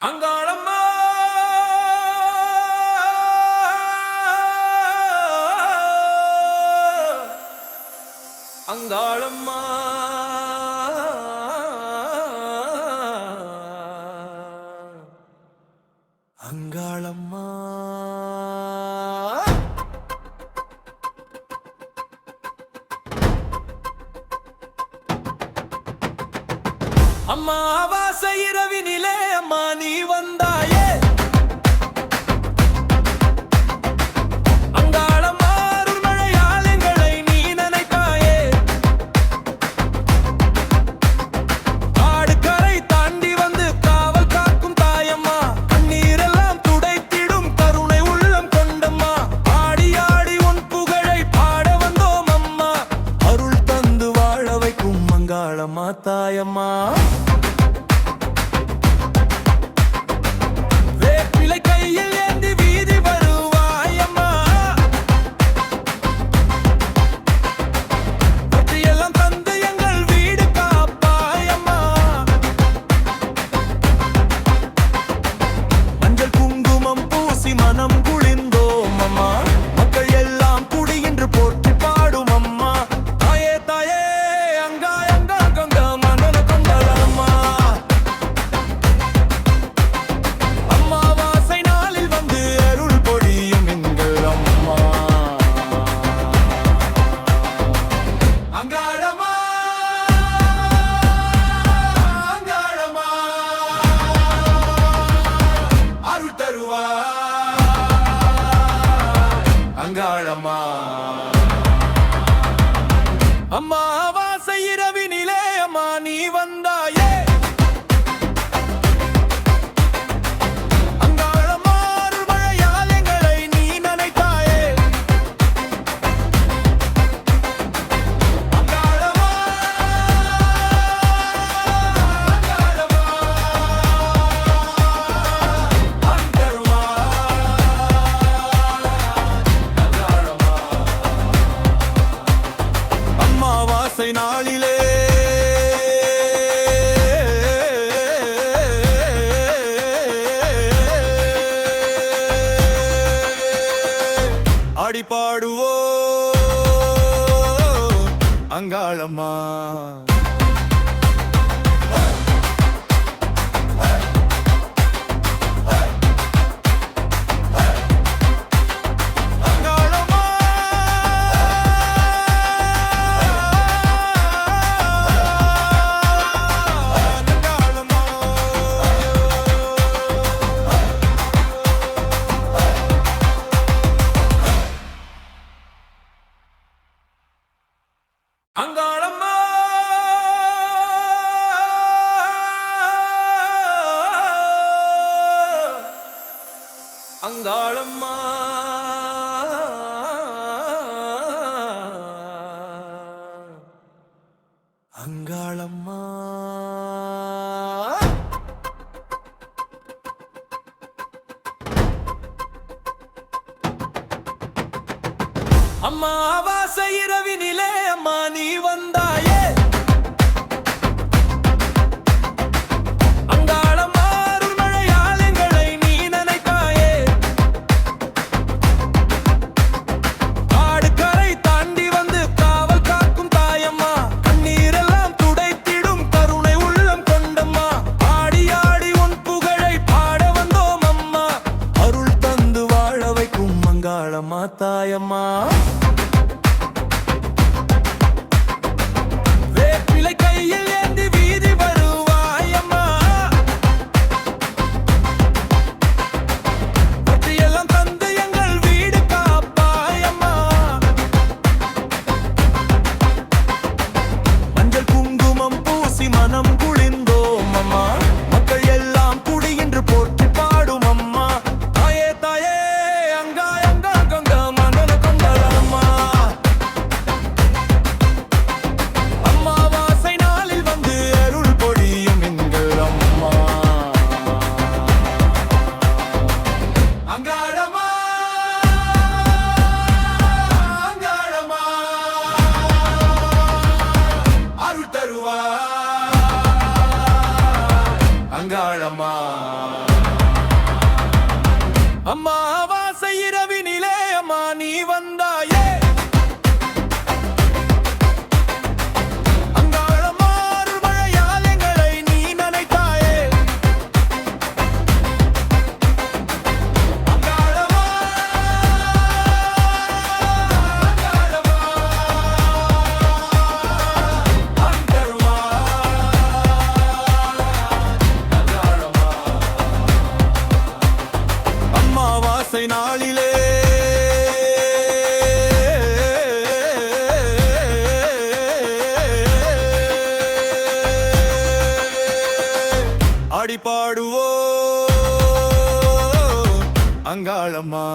அங்காளம்மா அங்காளம்மா அங்காளம்மா அம்மாவாசை இரவினிலே அம்மா நீ வந்தாயே அங்காளம்மா அருள்மழையால் எங்களை நீ நினைத்தாயே ஆடுகரை தாண்டி வந்து காவல் காக்கும் தாயம்மா கண்ணீரெல்லாம் துடைத்திடும் கருணை உள்ளம் கொண்டம்மா ஆடி ஆடி உன் புகழை பாட வந்தோம் அம்மா அருள் தந்து வாழ வைக்கும் அங்காளம்மா தாயம்மா மனம் குளிர்ந்தோம் அம்மா மக்கள் எல்லாம் குடி என்று போற்றி பாடும் அம்மா தாயே தாயே அங்கா அங்கா கங்கா மனன கொண்டலம்மா அம்மாவாசை நாளில் வந்து அருள் பொழியும் எங்கள் அம்மா அங்காளம்மா அங்காளம்மா அருள் தருவா அங்காளம்மா அம்மாவாசை இரவினிலே அம்மா நீ வந்தாயே அங்காளம்மா அருள்மழையால் எங்களை நீ நினைத்தாயே அங்காளம்மா அங்காளம்மா அங்கருமா அம்மாவாசை நாளிலே ஆடி பாடுவோ அங்காளம்மா அங்காளம்மா அங்காளம்மா அங்காளம்மா அம்மாவாசை இரவினிலே அம்மா நீ வந்தாயே அங்காளம்மா அருள்மழையால் எங்களை நீ நினைத்தாயே ஆடுகரை தாண்டி வந்து காவல் காக்கும் தாயம்மா கண்ணீரெல்லாம் துடைத்திடும் கருணை உள்ளம் கொண்டம்மா ஆடி ஆடி உன் புகழை பாட வந்தோம் அம்மா அருள் தந்து வாழ வைக்கும் அங்காளம்மா தாயம்மா அமாவாசை இரவினிலே அம்மா நீ வந்தாயே, அங்காளம்மா அருள்மழையால் எங்களை நீ நனைத்தாயே. அங்காளம்மா, அங்காளம்மா, அங்கருமா, அங்காளம்மா. அமாவாசை நாளிலே ஆடி பாடுவோ அங்காளம்மா.